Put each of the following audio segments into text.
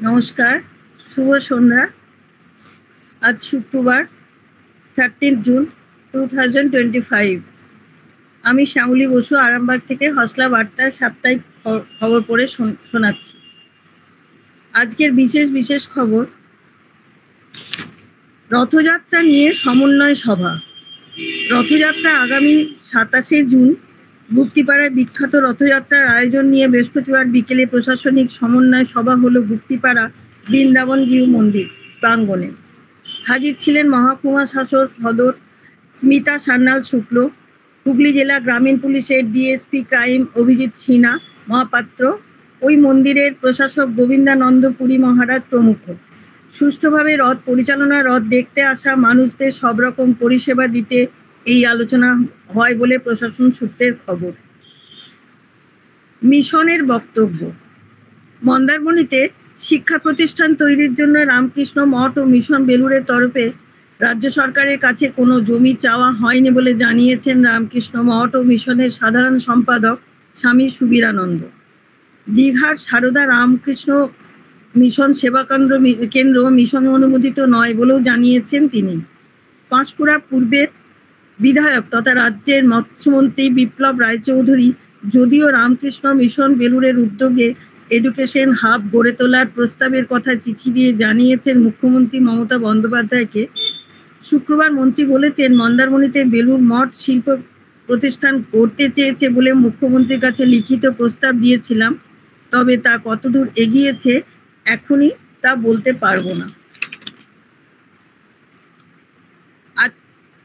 নমস্কার, শুভ সন্ধ্যা। আজ শুক্রবার 13 জুন 2025। আমি শ্যামলী বসু আরামবাগ থেকে হসলা বার্তার সাপ্তাহিক খবর পড়ে শোনাচ্ছি। আজকের বিশেষ খবর, রথযাত্রা নিয়ে সমন্বয় সভা। রথযাত্রা আগামী 27 জুন গুপ্তিপাড়ায় বিখ্যাত রথযাত্রার আয়োজন নিয়ে বৃহস্পতিবার বিকেলে প্রশাসনিক সমন্বয় সভা হলো গুপ্তিপাড়া বৃন্দাবন জিউ মন্দির প্রাঙ্গণে। হাজির ছিলেন মহকুমা শাসক সদর স্মিতা সান্যাল শুক্ল, হুগলি জেলা গ্রামীণ পুলিশের ডিএসপি ক্রাইম অভিজিৎ সিনহা মহাপাত্র, ওই মন্দিরের প্রশাসক গোবিন্দানন্দ পুরী মহারাজ প্রমুখ। সুষ্ঠুভাবে রথ পরিচালনা, রথ দেখতে আসা মানুষদের সব রকম পরিষেবা দিতে এই আলোচনা হয় বলে প্রশাসন সূত্রের খবর। মিশনের বক্তব্য। মন্দারমণিতে শিক্ষা প্রতিষ্ঠান তৈরির জন্য রামকৃষ্ণ মঠ ও মিশন বেলুড়ের তরফে রাজ্য সরকারের কাছে কোনো জমি চাওয়া হয়নি বলে জানিয়েছেন রামকৃষ্ণ মঠ ও মিশনের সাধারণ সম্পাদক স্বামী সুবীরানন্দ। দীঘার সারদা রামকৃষ্ণ মিশন সেবা কেন্দ্র মিশন অনুমোদিত নয় বলেও জানিয়েছেন তিনি। পাঁশকুড়া পূর্বের বিধায়ক তথা রাজ্যের মৎস্যমন্ত্রী বিপ্লব রায়চৌধুরী যদিও রামকৃষ্ণ মিশন বেলুড়ের উদ্যোগে এডুকেশন হাব গড়ে তোলার প্রস্তাবের কথা চিঠি দিয়ে জানিয়েছেন মুখ্যমন্ত্রী মমতা বন্দ্যোপাধ্যায়কে, শুক্রবার মন্ত্রী বলেছেন মন্দারমণিতে বেলুড় মঠ শিল্প প্রতিষ্ঠান করতে চেয়েছে বলে মুখ্যমন্ত্রীর কাছে লিখিত প্রস্তাব দিয়েছিলাম, তবে তা কতদূর এগিয়েছে এখনই তা বলতে পারবো না। আর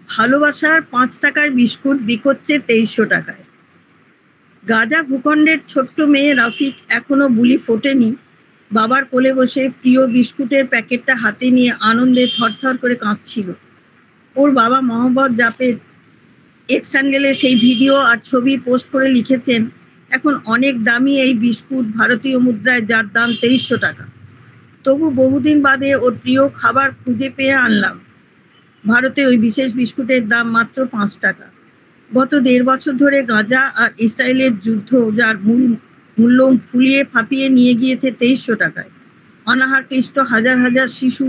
ভালোবাসার 5 টাকার বিস্কুট বিকোচ্ছে 2300 টাকায়। গাজা ভূখণ্ডের ছোট্ট মেয়ে রাফিক এখনো বুলি ফোটেনি। বাবার কোলে বসে প্রিয় বিস্কুটের প্যাকেটটা হাতে নিয়ে আনন্দে থরথর করে কাঁপছিল। ওর বাবা মোহাম্মদ জাফেদ এক্স হ্যান্ডেলে সেই ভিডিও আর ছবি পোস্ট করে লিখেছেন, এখন অনেক দামি এই বিস্কুট, ভারতীয় মুদ্রায় যার দাম 2300 টাকা। তবু বহুদিন বাদে ওর প্রিয় খাবার খুঁজে পেয়ে আনলাম। ভারতে ওই বিশেষ বিস্কুটের দাম মাত্র 5 টাকা। গত 1.5 বছর ধরে গাজা আর ইসরায়েলের যুদ্ধ যার মূল্য ফুলিয়ে ফাঁপিয়ে নিয়ে গিয়েছে 2300 টাকায়। অনাহার ক্লিষ্ট হাজার হাজার শিশু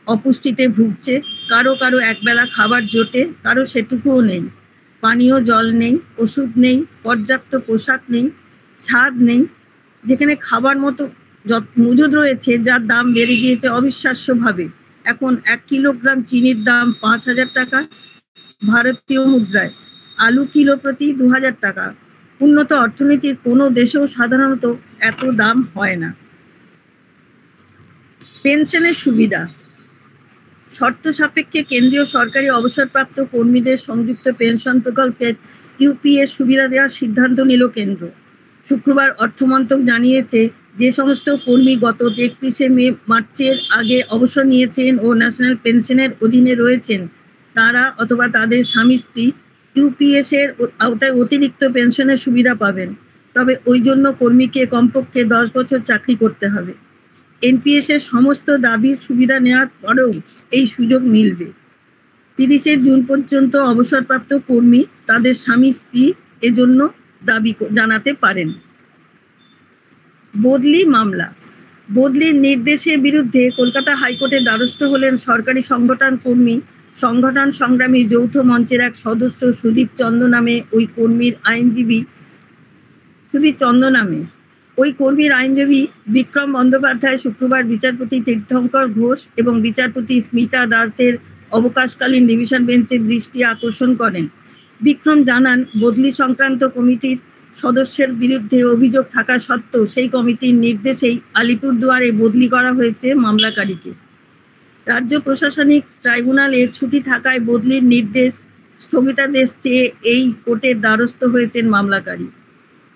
অপুষ্টিতে ভুগছে। কারো কারো একবেলা খাবার জোটে, কারো সেটুকুও নেই। পানীয় জল নেই, ওষুধ নেই, পর্যাপ্ত পোশাক নেই, ছাদ নেই। যেখানে খাবার মতো মজুদ রয়েছে, যার দাম বেড়ে গিয়েছে অবিশ্বাস্যভাবে। এখন 1 কিলোগ্রাম চিনির দাম 5000 টাকা ভারতীয় মুদ্রায়, আলু কিলো প্রতি 2000 টাকা। উন্নত অর্থনীতির কোনো দেশেও সাধারণত এত দাম হয় না। পেনশনের সুবিধা। শর্ত সাপেক্ষে কেন্দ্রীয় সরকারি অবসরপ্রাপ্ত কর্মীদের সংযুক্ত পেনশন প্রকল্পের ইউপিএ সুবিধা দেওয়ার সিদ্ধান্ত নিল কেন্দ্র। শুক্রবার অর্থমন্ত্রক জানিয়েছে, যে সমস্ত কর্মী গত 31 মার্চের আগে অবসর নিয়েছেন ও ন্যাশনাল পেনশনের অধীনে রয়েছেন, তারা অথবা তাদের স্বামী স্ত্রী ইউপিএস এর আওতায় অতিরিক্ত পেনশনের সুবিধা পাবেন। তবে ওই জন্য কর্মীকে কমপক্ষে 10 বছর চাকরি করতে হবে। এনপিএস এর সমস্ত দাবির সুবিধা নেওয়ার পরেও এই সুযোগ মিলবে। 30 জুন পর্যন্ত অবসরপ্রাপ্ত কর্মী তাদের স্বামী স্ত্রী এজন্য দাবি জানাতে পারেন। বদলি মামলা। বদলির নির্দেশের বিরুদ্ধে কলকাতা হাইকোর্টের দ্বারস্থ হলেন সরকারি সংগঠন কর্মী সংগঠন সংগ্রামী যৌথ মঞ্চের এক সদস্য সুদীপ চন্দ্র নামে ওই কর্মীর আইনজীবী বিক্রম বন্দ্যোপাধ্যায় শুক্রবার বিচারপতি তীর্থঙ্কর ঘোষ এবং বিচারপতি স্মিতা দাসদের অবকাশকালীন ডিভিশন বেঞ্চের দৃষ্টি আকর্ষণ করেন। বিক্রম জানান, বদলি সংক্রান্ত কমিটির সদস্যের বিরুদ্ধে অভিযোগ থাকা সত্ত্বেও সেই কমিটির নির্দেশেই আলিপুরদুয়ারে বদলি করা হয়েছে মামলাকারীকে। রাজ্য প্রশাসনিক ট্রাইব্যুনালের ছুটি থাকায় বদলির নির্দেশ স্থগিতাদেশ চেয়ে এই কোর্টের দ্বারস্থ হয়েছেন মামলাকারী।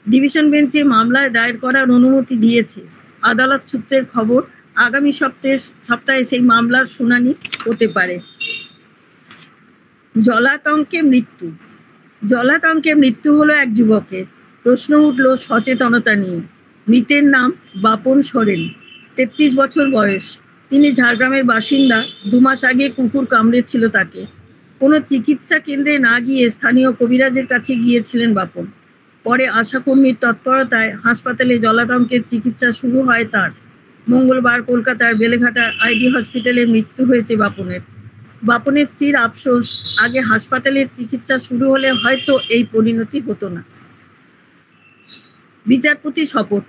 ডিভিশন বেঞ্চে মামলায় দায়ের করার অনুমতি দিয়েছে। আদালত সূত্রের খবর, আগামী সপ্তাহে সেই মামলার শুনানি হতে পারে। জলাতঙ্কে মৃত্যু হলো এক যুবকের। প্রশ্ন উঠল সচেতনতা নিয়ে। মৃতের নাম বাপন সোরেন, 33 বছর বয়স। তিনি ঝাড়গ্রামের বাসিন্দা। 2 মাস আগে কুকুর কামড়েছিল তাকে। কোনো চিকিৎসা কেন্দ্রে না গিয়ে স্থানীয় কবিরাজের কাছে গিয়েছিলেন বাপন। পরে আশাকর্মীর তৎপরতায় হাসপাতালে জলাতঙ্কের চিকিৎসা শুরু হয় তার। মঙ্গলবার কলকাতার বেলেঘাটা আইডি হসপিটালে মৃত্যু হয়েছে বাপনের। বাপনের স্ত্রীর আফসোস, আগে হাসপাতালের চিকিৎসা শুরু হলে হয়তো এই পরিণতি হতো না। বিচারপতি শপথ।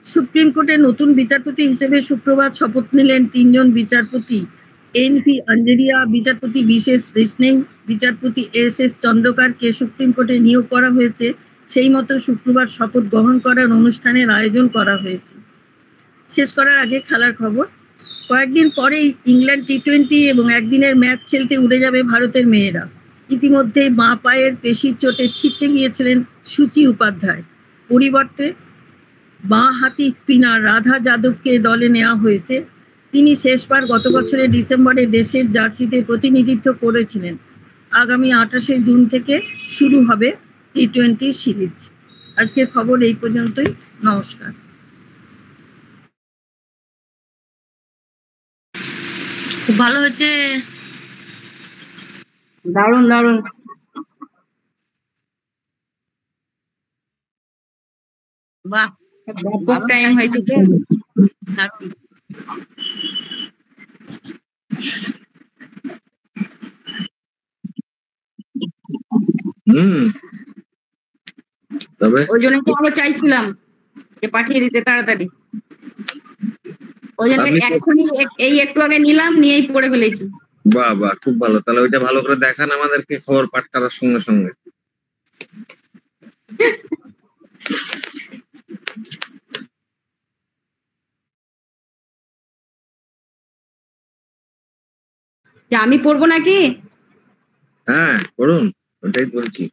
সুপ্রিম কোর্টের নতুন বিচারপতি হিসেবে শুক্রবার শপথ নিলেন 3 জন বিচারপতি। এন.ভি. আঞ্জেরিয়া, বিচারপতি বিশেষ রিসনিং, বিচারপতি এস.এস. চন্দ্রকারকে সুপ্রিম কোর্টে নিয়োগ করা হয়েছে। সেই মতো শুক্রবার শপথ গ্রহণ করার অনুষ্ঠানের আয়োজন করা হয়েছে। শেষ করার আগে খেলার খবর। কয়েকদিন পরেই ইংল্যান্ড টি-20 এবং একদিনের ম্যাচ খেলতে উড়ে যাবে ভারতের মেয়েরা। ইতিমধ্যেই বাঁ পায়ের পেশির চোটে ছিটকে গিয়েছিলেন সুচি উপাধ্যায়। পরিবর্তে বাঁ হাতি স্পিনার রাধা যাদবকে দলে নেওয়া হয়েছে। তিনি শেষবার গত বছরের ডিসেম্বরে দেশের জার্সিতে প্রতিনিধিত্ব করেছিলেন। আগামী 28শে জুন থেকে শুরু হবে টি-20 সিরিজ। আজকের খবর এই পর্যন্তই। নমস্কার। খুব ভালো হচ্ছে, দারুণ দারুণ। বাহ, ব্যাপক টাইম হয়েছে তো, দারুণ। তবে ওই জন্য তো আমরা চাইছিলাম যে পাঠিয়ে দিতে তাড়াতাড়ি। ওই জন্য এখনই এই একটু আগে নিলাম, নিয়েই পড়ে ফেলেছি। বাহ বাহ, খুব ভালো। তাহলে ওইটা ভালো করে দেখান আমাদেরকে খবর পাঠ করার সঙ্গে সঙ্গে। আমি পড়বো নাকি? হ্যাঁ করুন, ওটাই বলছি।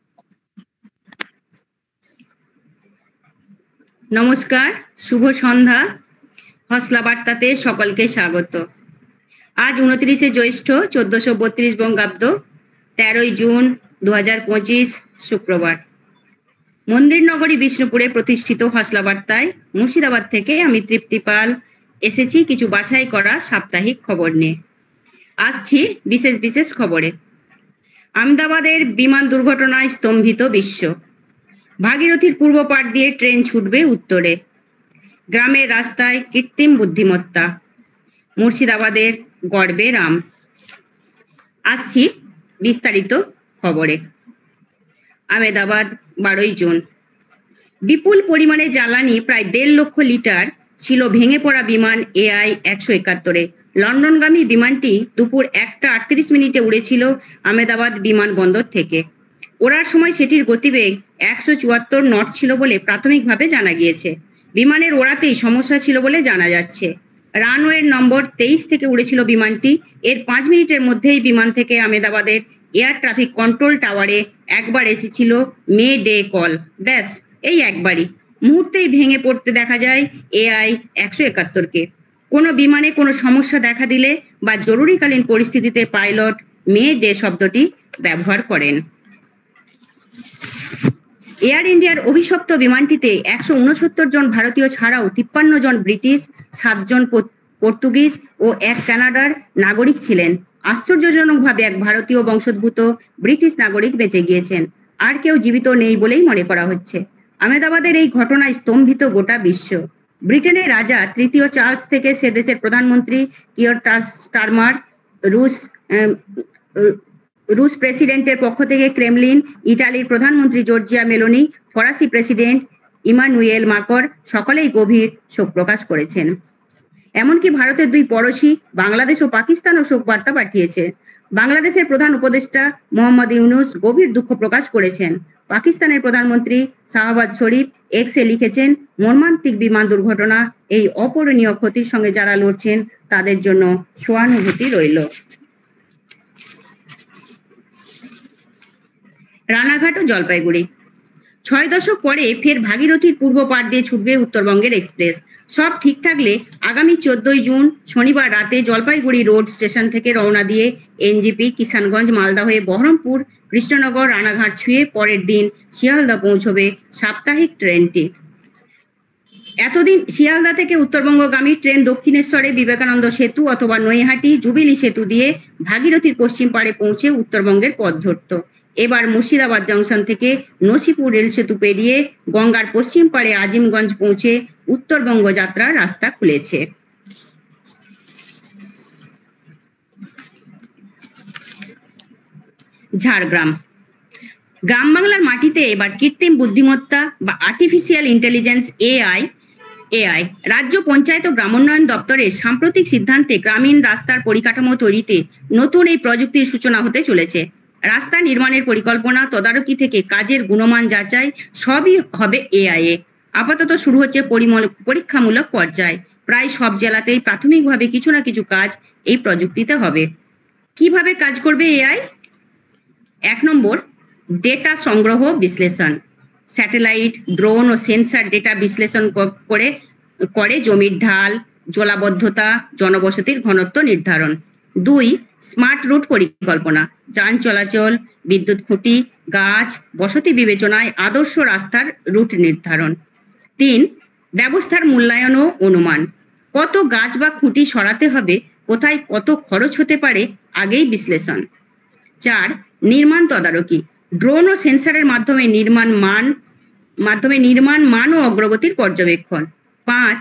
নমস্কার, শুভ সন্ধ্যা। হসলা বার্তাতে সকলকে স্বাগত। আজ 29শে জ্যৈষ্ঠ 1432 বঙ্গাব্দ, 13ই জুন 2025 শুক্রবার। মন্দির নগরী বিষ্ণুপুরে প্রতিষ্ঠিত হসলা বার্তায় মুর্শিদাবাদ থেকে আমি তৃপ্তি পাল এসেছি কিছু বাছাই করা সাপ্তাহিক খবর নিয়ে। আসছি বিশেষ বিশেষ খবরে। আহমেদাবাদের বিমান দুর্ঘটনায় স্তম্ভিত বিশ্ব। ভাগীরথীর পূর্ব পাড় দিয়ে ট্রেন ছুটবে উত্তরে। গ্রামের রাস্তায় কৃত্রিম বুদ্ধিমত্তা। মুর্শিদাবাদের গর্বে রাম। আসছি বিস্তারিত খবরে। আহমেদাবাদ 12ই জুন। বিপুল পরিমাণে জ্বালানি প্রায় 1.5 লক্ষ লিটার ছিল ভেঙে পড়া বিমান AI 171-এ। লন্ডনগামী বিমানটি দুপুর 1টা 38 মিনিটে উড়েছিল আহমেদাবাদ বিমানবন্দর থেকে। ওড়ার সময় সেটির গতিবেগ 174 নট ছিল বলে প্রাথমিকভাবে জানা গিয়েছে। বিমানের ওড়াতেই সমস্যা ছিল বলে জানা যাচ্ছে। রানওয়ের নম্বর 23 থেকে উড়েছিল বিমানটি। এর 5 মিনিটের মধ্যেই বিমান থেকে আহমেদাবাদের এয়ার ট্রাফিক কন্ট্রোল টাওয়ারে একবার এসেছিল মে ডে কল। ব্যাস, এই একবারই। মুহূর্তেই ভেঙে পড়তে দেখা যায় AI 171-কে। কোনো বিমানে কোনো সমস্যা দেখা দিলে বা জরুরিকালীন পরিস্থিতিতে পাইলট মে ডে শব্দটি ব্যবহার করেন। এয়ার ইন্ডিয়ার অভিশপ্ত বিমানটিতে 169 জন ভারতীয় ছাড়াও 53 জন ব্রিটিশ, 7 জন পর্তুগিজ ও 1 কানাডার নাগরিক ছিলেন। আশ্চর্যজনকভাবে এক ভারতীয় বংশোদ্ভূত ব্রিটিশ নাগরিক বেঁচে গিয়েছেন। আর কেউ জীবিত নেই বলেই মনে করা হচ্ছে। আহমেদাবাদের এই ঘটনায় স্তম্ভিত গোটা বিশ্ব। ব্রিটেনের রাজা তৃতীয় চার্লস থেকে সে দেশের প্রধানমন্ত্রী কিয়ার স্টারমার, রুশ প্রেসিডেন্টের পক্ষ থেকে ক্রেমলিন, ইটালির প্রধানমন্ত্রী জর্জিয়া মেলোনি, ফরাসি প্রেসিডেন্ট ইমানুয়েল মাকর সকলেই গভীর শোক প্রকাশ করেছেন। এমনকি ভারতের 2 পড়োশী বাংলাদেশ ও পাকিস্তানও শোক বার্তা পাঠিয়েছে। বাংলাদেশের প্রধান উপদেষ্টা মোহাম্মদ ইউনুস গভীর দুঃখ প্রকাশ করেছেন। পাকিস্তানের প্রধানমন্ত্রী শাহবাজ শরীফ এক্সে লিখেছেন, মর্মান্তিক বিমান দুর্ঘটনা, এই অপূরণীয় ক্ষতির সঙ্গে যারা লড়ছেন তাদের জন্য সহানুভূতি রইল। রানাঘাট ও জলপাইগুড়ি। 6 দশক পরে ফের ভাগীরথীর পূর্ব পাড় দিয়ে ছুটবে উত্তরবঙ্গের এক্সপ্রেস। সব ঠিক থাকলে আগামী 14ই জুন শনিবার রাতে জলপাইগুড়ি রোড স্টেশন থেকে রওনা দিয়ে এনজিপি কিষানগঞ্জ মালদা হয়ে বহরমপুর, কৃষ্ণনগর, রানাঘাট ছুঁয়ে পরের দিন শিয়ালদা পৌঁছবে সাপ্তাহিক ট্রেনটি। এতদিন শিয়ালদা থেকে উত্তরবঙ্গগামী ট্রেন দক্ষিণেশ্বরে বিবেকানন্দ সেতু অথবা নৈহাটি জুবিলি সেতু দিয়ে ভাগীরথীর পশ্চিম পাড়ে পৌঁছে উত্তরবঙ্গের পথ ধরত। এবার মুর্শিদাবাদ জংশন থেকে নসিপুর রেল সেতু পেরিয়ে গঙ্গার পশ্চিম পাড়ে আজিমগঞ্জ পৌঁছে উত্তরবঙ্গ যাত্রার রাস্তা খুলেছে। ঝাড়গ্রাম। গ্রাম বাংলার মাটিতে এবার কৃত্রিম বুদ্ধিমত্তা বা আর্টিফিশিয়াল ইন্টেলিজেন্স এআই রাজ্য পঞ্চায়েত ও গ্রামোন্নয়ন দপ্তরের সাম্প্রতিক সিদ্ধান্তে গ্রামীণ রাস্তার পরিকাঠামো তৈরিতে নতুন এই প্রযুক্তির সূচনা হতে চলেছে। রাস্তা নির্মাণের পরিকল্পনা, তদারকি থেকে কাজের গুণমান যাচাই সবই হবে এআই এ। আপাতত শুরু হচ্ছে পরীক্ষামূলক পর্যায়। প্রায় সব জেলাতেই প্রাথমিকভাবে কিছু না কিছু কাজ এই প্রযুক্তিতে হবে। কিভাবে কাজ করবে এআই? 1 নম্বর, ডেটা সংগ্রহ বিশ্লেষণ। স্যাটেলাইট, ড্রোন ও সেন্সর ডেটা বিশ্লেষণ করে জমির ঢাল, জলাবদ্ধতা, জনবসতির ঘনত্ব নির্ধারণ। 2, স্মার্ট রুট পরিকল্পনা। যান চলাচল, বিদ্যুৎ খুঁটি, গাছ, বসতি বিবেচনায় আদর্শ রাস্তার রুট নির্ধারণ। 3, ব্যবস্থার মূল্যায়ন ও অনুমান। কত গাছ বা খুঁটি সরাতে হবে, কোথায় কত খরচ হতে পারে, আগেই বিশ্লেষণ। 4, নির্মাণ তদারকি। ড্রোন ও সেন্সরের মাধ্যমে নির্মাণ মান ও অগ্রগতির পর্যবেক্ষণ। 5,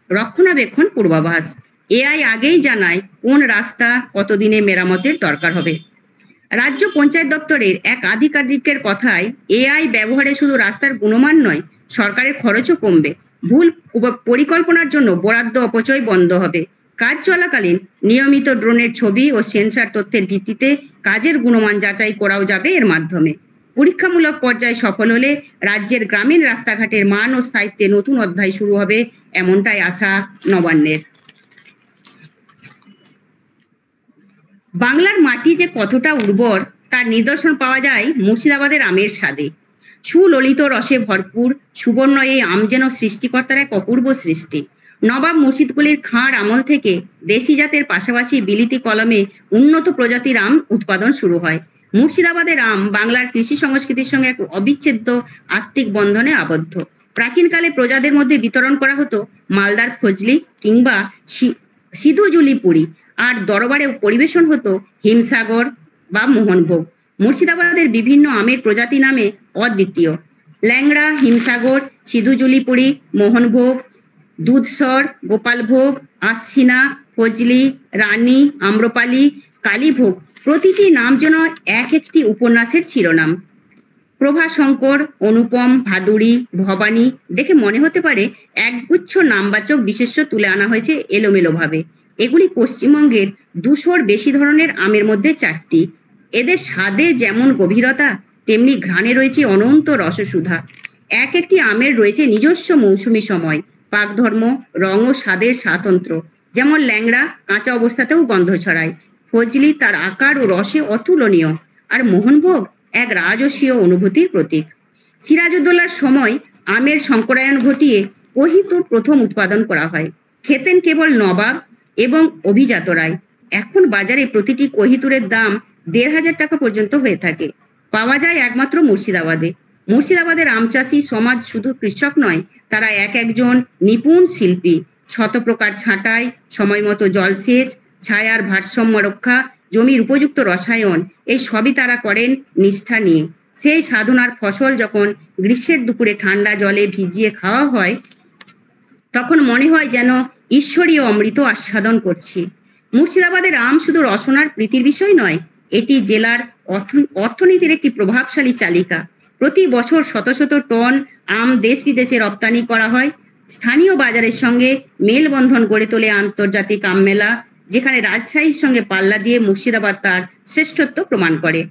রক্ষণাবেক্ষণ পূর্বাভাস। এআই আগেই জানায় কোন রাস্তা কতদিনে মেরামতের দরকার হবে। রাজ্য পঞ্চায়েত দপ্তরের এক আধিকারিকের কথায়, এআই ব্যবহারে শুধু রাস্তার গুণমান নয়, সরকারের খরচও কমবে। ভুল পরিকল্পনার জন্য বরাদ্দ অপচয় বন্ধ হবে। কাজ চলাকালীন নিয়মিত ড্রোনের ছবি ও সেন্সর তথ্যের ভিত্তিতে কাজের গুণমান যাচাই করাও যাবে এর মাধ্যমে। পরীক্ষামূলক পর্যায়ে সফল হলে রাজ্যের গ্রামীণ রাস্তাঘাটের মান ও স্থায়িত্বে নতুন অধ্যায় শুরু হবে, এমনটাই আশা নবান্নের। বাংলার মাটি যে কতটা উর্বর তার নিদর্শন পাওয়া যায় মুর্শিদাবাদের আমের স্বাদে। সুললিত রসে ভরপুর সুবর্ণ এই আম যেন সৃষ্টিকর্তার এক অপূর্ব সৃষ্টি। নবাব মুর্শিদকুলির খাঁড় আমল থেকে দেশি জাতের পাশাপাশি বিলিতি কলমে উন্নত প্রজাতির আম উৎপাদন শুরু হয়। মুর্শিদাবাদের আম বাংলার কৃষি সংস্কৃতির সঙ্গে এক অবিচ্ছেদ্য আত্মিক বন্ধনে আবদ্ধ। প্রাচীনকালে প্রজাদের মধ্যে বিতরণ করা হতো মালদার ফজলি কিংবা সিধুজুলি পুরি, আর দরবারে পরিবেশন হতো হিমসাগর বা মোহনভোগ। মুর্শিদাবাদের বিভিন্ন আমের প্রজাতি নামে অদ্বিতীয়। ল্যাংড়া, হিমসাগর, সিধুজুলিপুরি, মোহনভোগ, দুধসর, গোপালভোগ, আশ্বিনা, ফজলি, রানী, আম্রপালি, কালীভোগ প্রতিটি নাম যেন এক একটি উপন্যাসের শিরোনাম। প্রভাশঙ্কর, অনুপম, ভাদুড়ি, ভবানী দেখে মনে হতে পারে একগুচ্ছ নামবাচক বিশেষ্য তুলে আনা হয়েছে এলোমেলোভাবে। এগুলি পশ্চিমবঙ্গের 200-র বেশি ধরনের আমের মধ্যে 4টি। এদের স্বাদে যেমন গভীরতা, তেমনি ঘ্রাণে রয়েছে অনন্ত রসসুধা। এক একটি আমের রয়েছে নিজস্ব মৌসুমী সময়, পাকধর্ম, রং ও স্বাদের স্বাতন্ত্র্য। যেমন ল্যাংড়া কাঁচা অবস্থাতেও গন্ধ ছড়ায়, ফজলি তার আকার ও রসে অতুলনীয়, আর মোহনভোগ এক রাজসীয় অনুভূতির প্রতীক। সিরাজউদ্দৌলার সময় আমের শঙ্করায়ন ঘটিয়ে কহিতুর প্রথম উৎপাদন করা হয়। খেতেন কেবল নবাব এবং অভিজাত রায়। এখন বাজারে প্রতিটি কহিতুরের দাম 1,500 টাকা পর্যন্ত হয়ে থাকে। পাওয়া যায় একমাত্র মুর্শিদাবাদে। মুর্শিদাবাদের আম চাষী সমাজ শুধু কৃষক নয়, তারা একজন নিপুণ শিল্পী। শতপ্রকার ছাঁটাই, সময় মতো জলসেচ, ছায়ার ভারসাম্য রক্ষা, জমির উপযুক্ত রসায়ন, এই সবই তারা করেন নিষ্ঠা নিয়ে। সেই সাধনার ফসল যখন গ্রীষ্মের দুপুরে ঠান্ডা জলে ভিজিয়ে খাওয়া হয়, তখন মনে হয় যেন ঈশ্বরীয় অমৃত আস্বাদন করছি। মুর্শিদাবাদের আম শুধু রসনার প্রীতির বিষয় নয়, এটি জেলার অর্থনীতির একটি প্রভাবশালী চালিকা। প্রতি বছর শত শত টন আম দেশ বিদেশে রপ্তানি করা হয়। স্থানীয় বাজারের সঙ্গে মেলবন্ধন গড়ে তোলে আন্তর্জাতিক আম মেলা, যেখানে রাজশাহীর সঙ্গে পাল্লা দিয়ে মুর্শিদাবাদ তার শ্রেষ্ঠত্ব প্রমাণ করে।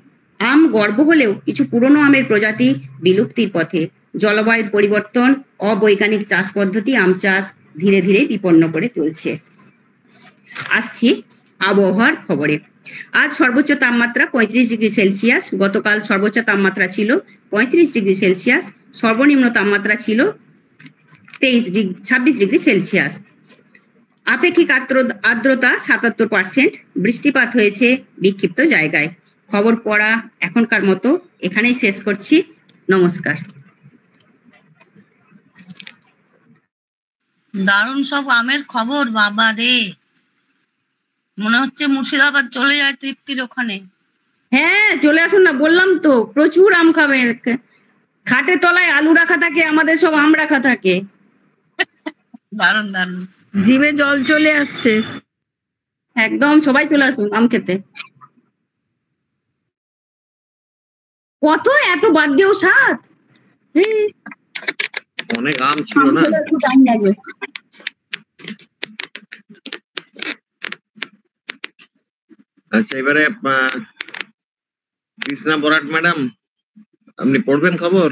আম গর্ব হলেও কিছু পুরনো আমের প্রজাতি বিলুপ্তির পথে। জলবায়ুর পরিবর্তন, অবৈজ্ঞানিক চাষ পদ্ধতি আম চাষ ধীরে ধীরে বিপন্ন করে তুলছে। আসছি আবহাওয়ার খবরে। আজ সর্বোচ্চ তাপমাত্রা 35 ডিগ্রি সেলসিয়াস, গতকাল সর্বোচ্চ তাপমাত্রা ছিল 35 ডিগ্রি সেলসিয়াস, সর্বনিম্ন তাপমাত্রা ছিল 26 ডিগ্রি সেলসিয়াস। আপেক্ষিক আর্দ্রতা 77%, বৃষ্টিপাত হয়েছে বিক্ষিপ্ত জায়গায়। খবর পড়া এখনকার মতো এখানেই শেষ করছি। নমস্কার। দারুণ সব আমের খবর, বাবা রে, মনে হচ্ছে মুর্শিদাবাদ চলে যায় তৃপ্তির ওখানে। হ্যাঁ, চলে আসুন না, বললাম তো প্রচুর আম খাবেন। খাটের তলায় আলু রাখা থাকে, আমাদের সব আম রাখা থাকে। দারুণ দারুণ, জিভে জল চলে আসছে। একদম সবাই চলে আসুন আম খেতে। কত এত বাদ দিয়েও 7? অনেক আম ছিল না। একটু টাইম লাগবে। আচ্ছা, এবারে কৃষ্ণা বরাট ম্যাডাম, আপনি পড়বেন খবর?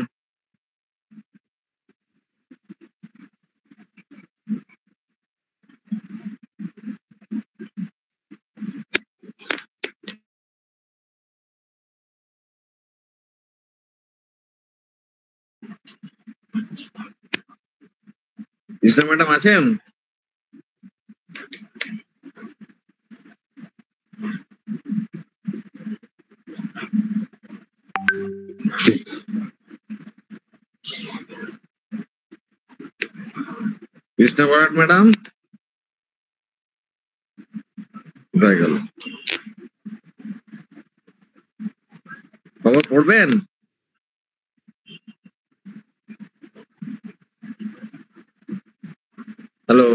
কৃষ্ণা ম্যাডাম আছেন? কৃষ্ণা বরাট ম্যাডাম কোথায় গেল? খবর পড়বেন? হ্যালো,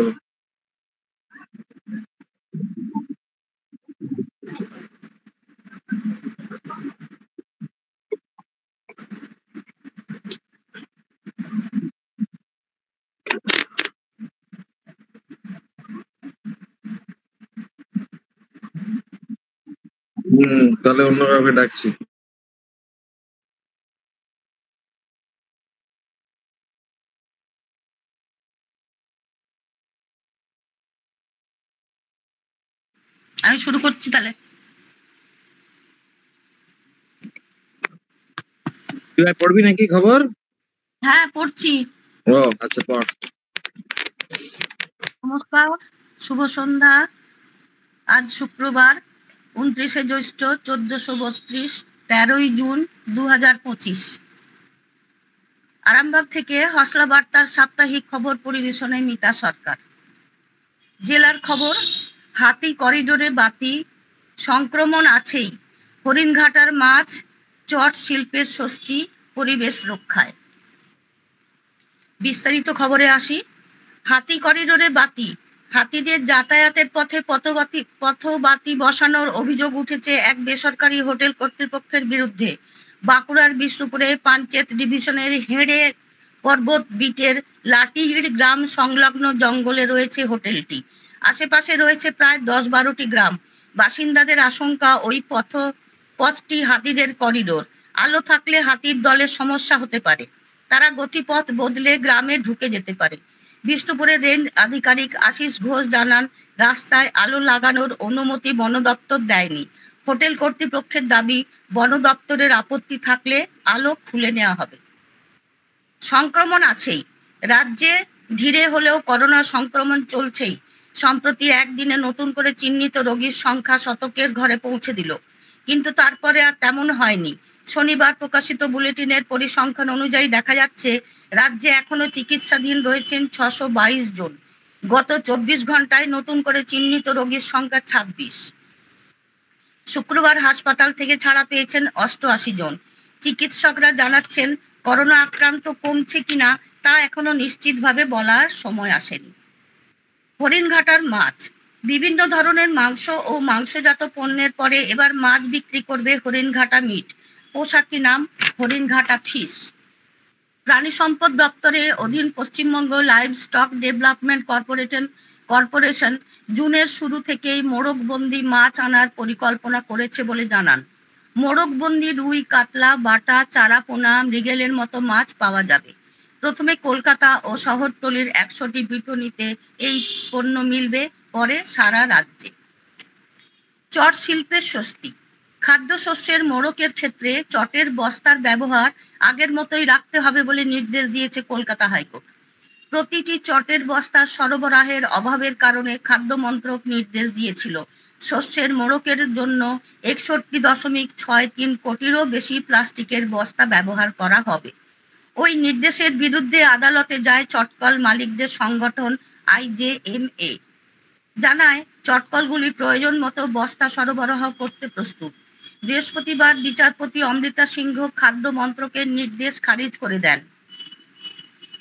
তাহলে অন্য কাউকে ডাকছি। আমি শুরু করছি তাহলে। তুই আর পড়বি নাকি খবর? হ্যাঁ, পড়ছি। ও আচ্ছা, পড়। নমস্কার, শুভ সন্ধ্যা। আজ শুক্রবার 29শে জ্যৈষ্ঠ 1432, 13ই জুন 2025। আরামবাগ থেকে হসলা বার্তার সাপ্তাহিক খবর পরিবেশনে মিতা সরকার। জেলার খবর, হাতি করিডোরে বাতি, সংক্রমণ আছেই, হরিণঘাটার মাছ, চট শিল্পের স্বস্তি, পরিবেশ রক্ষায়। বিস্তারিত খবরে আসি। হাতি করিডোরে বাতি, হাতিদের যাতায়াতের পথে পথবাতি বসানোর অভিযোগ উঠেছে এক বেসরকারি হোটেল কর্তৃপক্ষের বিরুদ্ধে। বাঁকুড়ার বিষ্ণুপুরে পাঞ্চেত ডিভিশনের হেঁড়ে পর্বত বিটের লাটিহিড় গ্রাম সংলগ্ন জঙ্গলে রয়েছে হোটেলটি। আশেপাশে রয়েছে প্রায় 10-12টি গ্রাম। বাসিন্দাদের আশঙ্কা ওই পথটি হাতিদের করিডোর। আলো থাকলে হাতির দলের সমস্যা হতে পারে, তারা গতিপথ বদলে গ্রামে ঢুকে যেতে পারে। বিষ্ণুপুরের রেঞ্জ আধিকারিক আশিস ঘোষ জানান, রাস্তায় আলো লাগানোর অনুমতি বন দপ্তর দেয়নি। হোটেল কর্তৃপক্ষের দাবি, বন দপ্তরের আপত্তি থাকলে আলো খুলে নেওয়া হবে। সংক্রমণ আছেই, রাজ্যে ধীরে হলেও করোনা সংক্রমণ চলছেই। সম্প্রতি একদিনে নতুন করে চিহ্নিত রোগীর সংখ্যা শতকের ঘরে পৌঁছে দিল, কিন্তু তারপরে আর তেমন হয়নি। শনিবার প্রকাশিত বুলেটিনের পরিসংখ্যান অনুযায়ী দেখা যাচ্ছে, রাজ্যে এখনো চিকিৎসাধীন রয়েছেন 622 জন। গত 24 ঘন্টায় নতুন করে চিহ্নিত রোগীর সংখ্যা 26। শুক্রবার হাসপাতাল থেকে ছাড়া পেয়েছেন 88 জন। চিকিৎসকরা জানাচ্ছেন, করোনা আক্রান্ত কমছে কিনা তা এখনো নিশ্চিতভাবে বলার সময় আসেনি। হরিণঘাটার মাছ, বিভিন্ন ধরনের মাংস ও মাংসজাত পণ্যের পরে এবার মাছ বিক্রি করবে হরিণঘাটা মিট। পোশাকি নাম হরিণঘাটা ফিশ। প্রাণী সম্পদ দপ্তরের অধীন Paschimbanga live stock development corporation জুনের শুরু থেকেই মোড়কবন্দি মাছ আনার পরিকল্পনা করেছে বলে জানান। মোড়কবন্দি রুই, কাতলা, বাটা, চারাপোনা, মৃগেলের মতো মাছ পাওয়া যাবে। প্রথমে কলকাতা ও শহরতলির 100টি বিপণিতে এই পণ্য মিলবে, পরে সারা রাজ্যে। চট শিল্পের স্বস্তি, খাদ্যশস্যের মোড়কের ক্ষেত্রে চটের বস্তার ব্যবহার আগের মতোই রাখতে হবে বলে নির্দেশ দিয়েছে কলকাতা হাইকোর্ট। প্রতিটি চটের বস্তার সরবরাহের অভাবের কারণে খাদ্য মন্ত্রক নির্দেশ দিয়েছিল শস্যের মোড়কের জন্য 61.63 কোটিরও বেশি প্লাস্টিকের বস্তা ব্যবহার করা হবে। ওই নির্দেশের বিরুদ্ধে আদালতে যায় চটকল মালিকদের সংগঠন IJMA। জানায়, চটকলগুলি প্রয়োজন মতো বস্তা সরবরাহ করতে প্রস্তুত। বৃহস্পতিবার বিচারপতি অমৃতা সিংহ খাদ্য মন্ত্রকের নির্দেশ খারিজ করে দেন।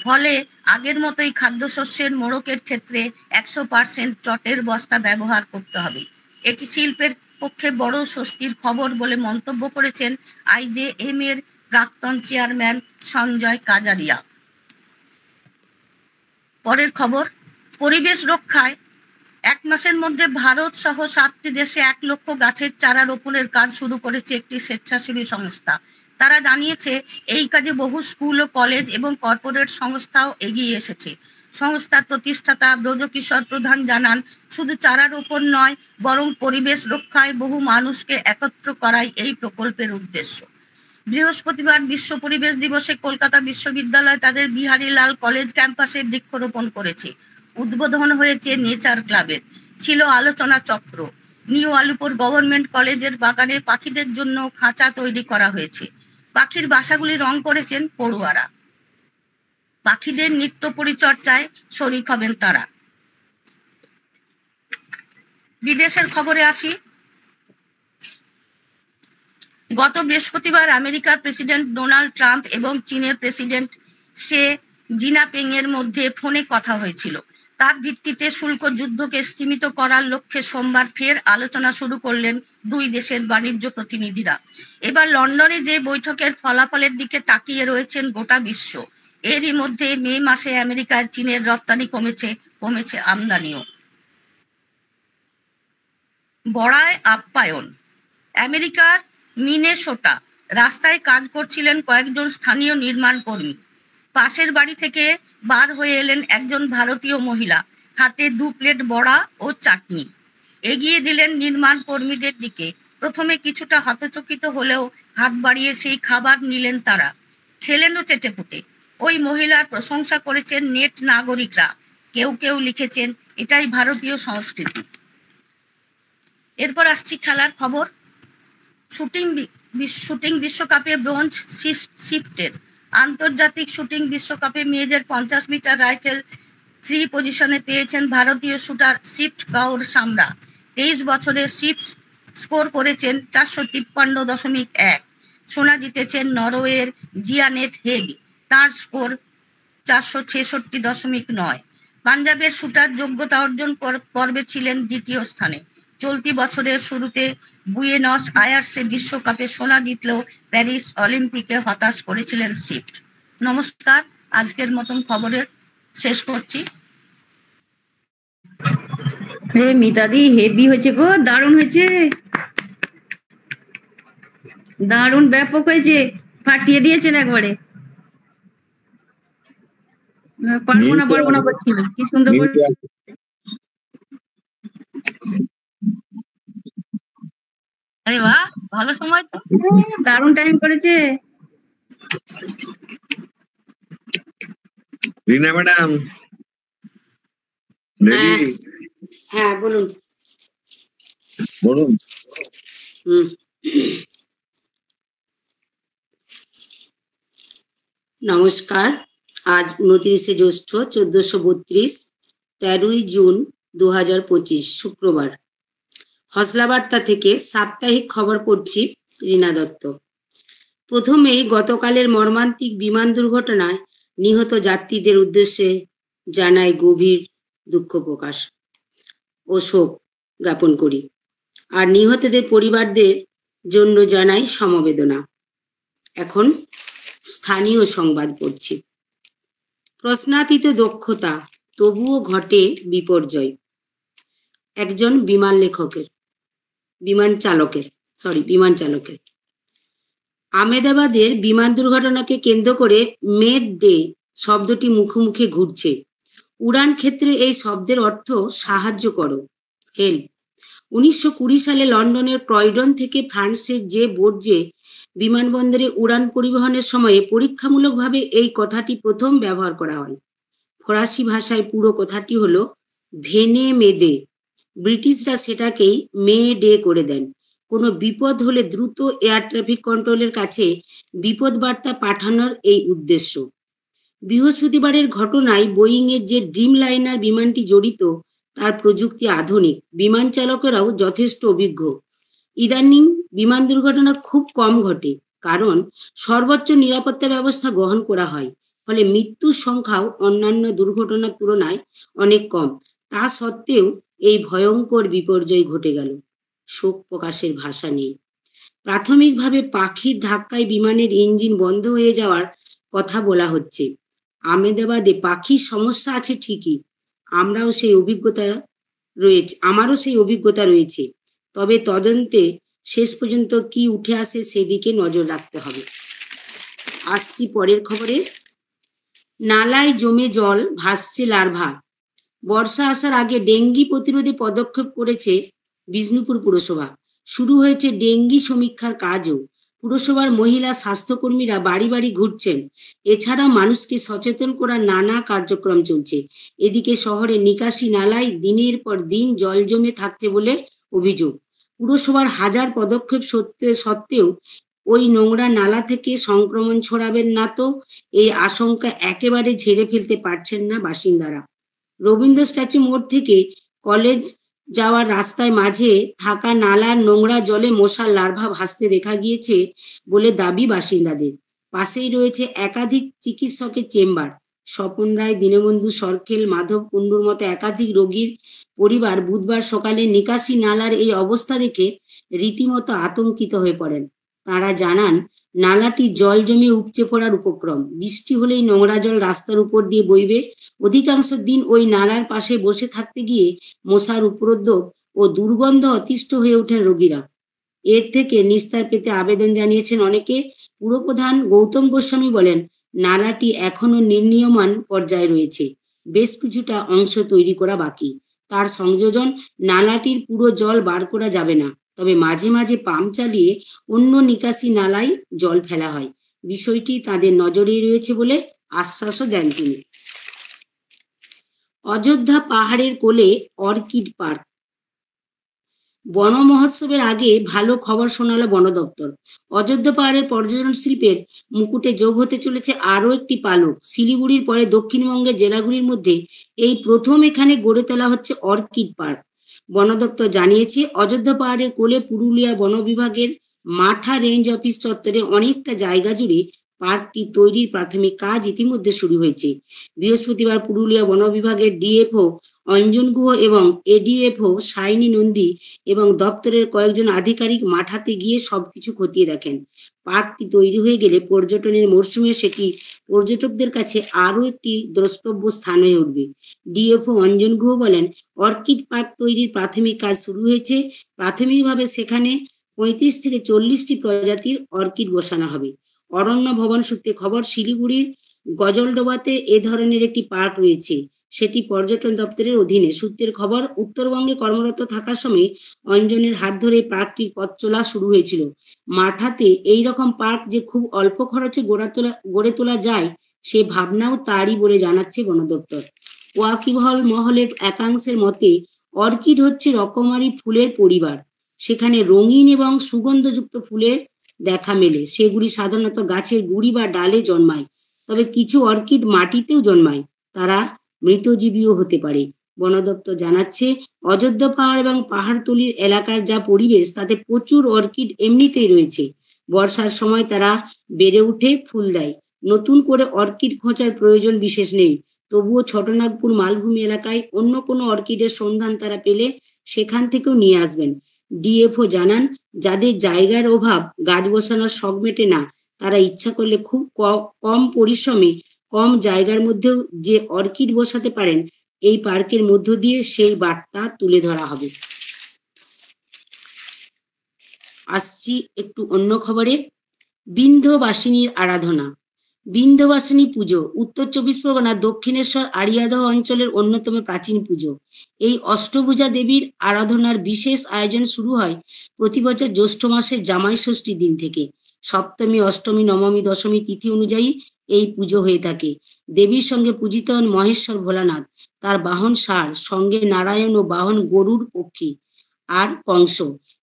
ফলে আগের মতোই খাদ্যশস্যের মোড়কের ক্ষেত্রে 100% চটের বস্তা ব্যবহার করতে হবে। এটি শিল্পের পক্ষে বড় স্বস্তির খবর বলে মন্তব্য করেছেন IJM এর প্রাক্তন চেয়ারম্যান সঞ্জয় কাজারিয়া। পরের খবর, পরিবেশ রক্ষায় 1 মাসের মধ্যে ভারত সহ 7টি দেশে 1 লক্ষ গাছের চারা রোপণের কাজ শুরু করেছে একটি স্বেচ্ছাসেবী সংস্থা। তারা জানিয়েছে এই কাজে বহু স্কুল ও কলেজ এবং কর্পোরেট সংস্থাও এগিয়ে এসেছে। সংস্থার প্রতিষ্ঠাতা ব্রজকিশোর প্রধান জানান, শুধু চারা রোপণ নয়, বরং পরিবেশ রক্ষায় বহু মানুষকে একত্র করাই এই প্রকল্পের উদ্দেশ্য। বৃহস্পতিবার বিশ্ব পরিবেশ দিবসে কলকাতা বিশ্ববিদ্যালয় তাদের বিহারীলাল কলেজ ক্যাম্পাসে বৃক্ষরোপণ করেছে। উদ্বোধন হয়েছে নেচার ক্লাবের। ছিল আলোচনা চক্র। নিউ আলিপুর গভর্নমেন্ট কলেজের বাগানে পাখিদের জন্য খাঁচা তৈরি করা হয়েছে। পাখির বাসাগুলি রং করেছেন পড়ুয়ারা। পাখিদের নিত্য পরিচর্যায় শরিক হবেন তারা। বিদেশের খবরে আসি। গত বৃহস্পতিবার আমেরিকার প্রেসিডেন্ট ডোনাল্ড ট্রাম্প এবং চীনের প্রেসিডেন্ট শি জিনপিং এর মধ্যে ফোনে কথা হয়েছিল। তার ভিত্তিতে শুল্ক যুদ্ধকে স্তীমিত করার লক্ষ্যে সোমবার ফের আলোচনা শুরু করলেন দুই দেশের বাণিজ্য প্রতিনিধিরা। এবার লন্ডনে যে বৈঠকের ফলাফলের দিকে তাকিয়ে রয়েছেন গোটা বিশ্ব। এরই মধ্যে মে মাসে আমেরিকার চীনের রপ্তানি কমেছে আমদানিও। বড়ায় আপ্যায়ন। আমেরিকার মিনেসোটা রাস্তায় কাজ করছিলেন কয়েকজন স্থানীয় নির্মাণ কর্মী। পাশের বাড়ি থেকে বার হয়ে এলেন একজন ভারতীয় মহিলা, হাতে 2 প্লেট বড়া ও চাটনি। এগিয়ে দিলেন নির্মাণ কর্মীদের দিকে। প্রথমে কিছুটা হতচকিত হলেও হাত বাড়িয়ে সেই খাবার নিলেন তারা। খেলেনও চেটেপুটে। ওই মহিলার প্রশংসা করেছেন নেট নাগরিকরা। কেউ কেউ লিখেছেন, এটাই ভারতীয় সংস্কৃতি। এরপর আসছি খেলার খবর। শুটিং বিশ্বকাপে ব্রোঞ্জ শিফটের। আন্তর্জাতিক শুটিং বিশ্বকাপে মেয়েদের 50 মিটার রাইফেল 3 পজিশনে পেয়েছেন ভারতীয় শুটার শিফট কাউর সামরা। 23 বছরের শিফট স্কোর করেছেন 453.1। সোনা জিতেছেন নরওয়ের জিয়ানেট হেগ। তার স্কোর 466.9। পাঞ্জাবের শুটার যোগ্যতা অর্জন পর্বে ছিলেন দ্বিতীয় স্থানে। চলতি বছরের শুরুতে বুয়েনস আয়ার্সে বিশ্বকাপে সোনা জিতলেও প্যারিস অলিম্পিকে হতাশ করেছিলেন শিফট। নমস্কার, আজকের মতন খবরের শেষ করছি। মিতাদি হেভি হয়েছে গো, দারুণ হয়েছে, দারুণ ব্যাপক হয়েছে, ফাটিয়ে দিয়েছেন একবারে। পারবো না করছি না, কি সুন্দর করে। আরে বাহ, ভালো সময় তো, দারুণ টাইম করেছে। রিনা ম্যাডাম রেডি? হ্যাঁ বলুন। নমস্কার। আজ 29শে জ্যৈষ্ঠ 1432, 13ই জুন 2025 শুক্রবার। হসলাবার্তা থেকে সাপ্তাহিক খবর পড়ছি, রীনা দত্ত। প্রথমেই গতকালের মর্মান্তিক বিমান দুর্ঘটনায় নিহত যাত্রীদের উদ্দেশ্যে জানাই গভীর দুঃখ প্রকাশ ও শোক জ্ঞাপন করি, আর নিহতদের পরিবারদের জন্য জানাই সমবেদনা। এখন স্থানীয় সংবাদ পড়ছি। প্রশ্নাতীত দক্ষতা, তবুও ঘটে বিপর্যয়। একজন বিমান চালকের। আহমেদাবাদের বিমান দুর্ঘটনাকে কেন্দ্র করে মেড ডে শব্দটি মুখে মুখে ঘুরছে। উড়ান ক্ষেত্রে এই শব্দের অর্থ সাহায্য করো, হেল্প। 1920 সালে লন্ডনের ক্রয়ডন থেকে ফ্রান্সের যে বোর্জে বিমানবন্দরে উড়ান পরিবহনের সময়ে পরীক্ষামূলকভাবে এই কথাটি প্রথম ব্যবহার করা হয়। ফরাসি ভাষায় পুরো কথাটি হলো ভেনে মেদে। ব্রিটিশরা সেটাকেই মে ডে করে দেন। কোনো বিপদ হলে দ্রুত এয়ার ট্রাফিক কন্ট্রোলের কাছে বিপদ বার্তা পাঠানোর এই উদ্দেশ্য। বৃহস্পতিবারের ঘটনায় বোয়িংয়ের যে ড্রিম লাইনার বিমানটি জড়িত তার প্রযুক্তি আধুনিক, বিমান চালকেরাও যথেষ্ট অভিজ্ঞ। ইদানিং বিমান দুর্ঘটনা খুব কম ঘটে, কারণ সর্বোচ্চ নিরাপত্তা ব্যবস্থা গ্রহণ করা হয়। ফলে মৃত্যুর সংখ্যাও অন্যান্য দুর্ঘটনার তুলনায় অনেক কম। তা সত্ত্বেও এই ভয়ঙ্কর বিপর্যয় ঘটে গেল। শোক প্রকাশের ভাষা নেই। প্রাথমিকভাবে পাখির ধাক্কায় বিমানের ইঞ্জিন বন্ধ হয়ে যাওয়ার কথা বলা হচ্ছে। আমেদাবাদে পাখির সমস্যা আছে ঠিকই, আমারও সেই অভিজ্ঞতা রয়েছে। তবে তদন্তে শেষ পর্যন্ত কি উঠে আসে সেদিকে নজর রাখতে হবে। আসছি পরের খবরে। নালায় জমে জল, ভাসছে লার্ভা। বর্ষা আসার আগে ডেঙ্গি প্রতিরোধে পদক্ষেপ করেছে বিষ্ণুপুর পুরসভা। শুরু হয়েছে ডেঙ্গি সমীক্ষার কাজও। পুরসভার মহিলা স্বাস্থ্যকর্মীরা বাড়ি বাড়ি ঘুরছেন। এছাড়াও মানুষকে সচেতন করার নানা কার্যক্রম চলছে। এদিকে শহরে নিকাশি নালায় দিনের পর দিন জল জমে থাকছে বলে অভিযোগ। পুরসভার হাজার পদক্ষেপ সত্ত্বেও ওই নোংরা নালা থেকে সংক্রমণ ছড়াবেন না তো, এই আশঙ্কা একেবারে ঝেড়ে ফেলতে পারছেন না বাসিন্দারা। রবীন্দ্র স্ট্যাচু মোড় থেকে কলেজ যাওয়ার রাস্তায় মাঝে থাকা নালার নোংরা জলে মশার লার্ভা ভাসতে দেখা গিয়েছে বলে দাবি বাসিন্দাদের। পাশেই রয়েছে একাধিক চিকিৎসকের চেম্বার। স্বপন রায়, দীনবন্ধু সরখেল, মাধব কুণ্ডুর মতো একাধিক রোগীর পরিবার বুধবার সকালে নিকাশি নালার এই অবস্থা দেখে রীতিমতো আতঙ্কিত হয়ে পড়েন। তারা জানান, নালাটি জল জমে উপচে পড়ার উপক্রম। বৃষ্টি হলেই নোংরা জল রাস্তার উপর দিয়ে বইবে। অধিকাংশ দিন ওই নালার পাশে বসে থাকতে গিয়ে মশার উপদ্রব ও দুর্গন্ধ অতিষ্ঠ হয়ে ওঠেন রোগীরা। এর থেকে নিস্তার পেতে আবেদন জানিয়েছেন অনেকে। পুরপ্রধান গৌতম গোস্বামী বলেন, নালাটি এখনো নির্মীয়মান পর্যায়ে রয়েছে, বেশ কিছুটা অংশ তৈরি করা বাকি। তার সংযোজন, নালাটির পুরো জল বার করা যাবে না, তবে মাঝে মাঝে পাম্প চালিয়ে অন্য নিকাশি নালায় জল ফেলা হয়। বিষয়টি তাদের নজরেই রয়েছে বলে আশ্বাসও দেন তিনি। অযোধ্যা পাহাড়ের কোলে অর্কিড পার্ক। বন মহোৎসবের আগে ভালো খবর শোনালো বন দপ্তর। অযোধ্যা পাহাড়ের পর্যটন শিল্পের মুকুটে যোগ হতে চলেছে আরও একটি পালক। শিলিগুড়ির পরে দক্ষিণবঙ্গের জেলাগুলির মধ্যে এই প্রথম এখানে গড়ে তোলা হচ্ছে অর্কিড পার্ক। বন দপ্তর জানিয়েছে, অযোধ্যা পাহাড়ের কোলে পুরুলিয়া বন বিভাগের মাঠা রেঞ্জ অফিস চত্বরে অনেকটা জায়গা জুড়ে পার্কটি তৈরির প্রাথমিক কাজ ইতিমধ্যে শুরু হয়েছে। বৃহস্পতিবার পুরুলিয়া বন বিভাগের ডিএফও অঞ্জন গুহ এবং এডিএফও সাইনি নন্দী এবং দপ্তরের কয়েকজন আধিকারিক মাঠাতে গিয়ে সবকিছু খতিয়ে দেখেন। পার্কটি তৈরি হয়ে গেলে পর্যটনের মরশুমে সেটি পর্যটকদের কাছে আরও একটি দ্রষ্টব্য স্থান হয়ে উঠবে। ডিএফও অঞ্জন গুহ বলেন, অর্কিড পার্ক তৈরির প্রাথমিক কাজ শুরু হয়েছে। প্রাথমিকভাবে সেখানে 35 থেকে 40টি প্রজাতির অর্কিড বসানো হবে। অরণ্য ভবন সূত্রে খবর, শিলিগুড়ির গজলডোবাতে এ ধরনের একটি পার্ক রয়েছে, সেটি পর্যটন দপ্তরের অধীনে। সূত্রের খবর, উত্তরবঙ্গে কর্মরত থাকার সময় অঞ্জনের হাত ধরে পার্কটির পথ চলা শুরু হয়েছিল। মাঠাতে এই রকম পার্ক যে খুব অল্প খরচে গড়ে তোলা যায়, সে ভাবনাও তারই বলে জানাচ্ছে বন দপ্তর। ওয়াকিবহাল মহলের একাংশের মতে, অর্কিড হচ্ছে রকমারি ফুলের পরিবার। সেখানে রঙিন এবং সুগন্ধযুক্ত ফুলের দেখা মেলে। সেগুলি সাধারণত গাছের গুড়ি বা ডালে জন্মায়, তবে কিছু অর্কিড মাটিতেও জন্মায়। তারা মৃতজীবীও হতে পারে। বন দপ্তর জানাচ্ছে, অযোধ্যা পাহাড় এবং পাহাড়তলির এলাকার যা পরিবেশ, তাতে প্রচুর অর্কিড এমনিতেই রয়েছে। বর্ষার সময় তারা বেড়ে উঠে, ফুল দেয়। নতুন করে অর্কিড খোঁজার প্রয়োজন বিশেষ নেই। তবুও ছোটনাগপুর মালভূমি এলাকায় অন্য কোনো অর্কিডের সন্ধান তারা পেলে সেখান থেকেও নিয়ে আসবেন। ডিএফও জানান, যাদের জায়গার অভাব, গাছ বসানোর শখ মেটে না, তারা ইচ্ছা করলে খুব কম পরিশ্রমে কম জায়গার মধ্যেও যে অর্কিড বসাতে পারেন, এই পার্কের মধ্য দিয়ে সেই বার্তা তুলে ধরা হবে। আসছি একটু অন্য খবরে। বিন্ধ্যবাসিনীর আরাধনা। বিন্ধ্যবাসিনী পুজো উত্তর 24 পরগনা দক্ষিণেশ্বর আড়িয়াদহ অঞ্চলের অন্যতম প্রাচীন পুজো। এই অষ্টভুজা দেবীর আরাধনার বিশেষ আয়োজন শুরু হয় প্রতি বছর জ্যৈষ্ঠ মাসের জামাই ষষ্ঠী দিন থেকে। সপ্তমী, অষ্টমী, নবমী, দশমী তিথি অনুযায়ী এই পুজো হয়ে থাকে। দেবীর সঙ্গে পূজিত হন মহেশ্বর ভোলানাথ, তার বাহন ষাঁড়, সঙ্গে নারায়ণ ও বাহন গরুর পক্ষী আর কংস।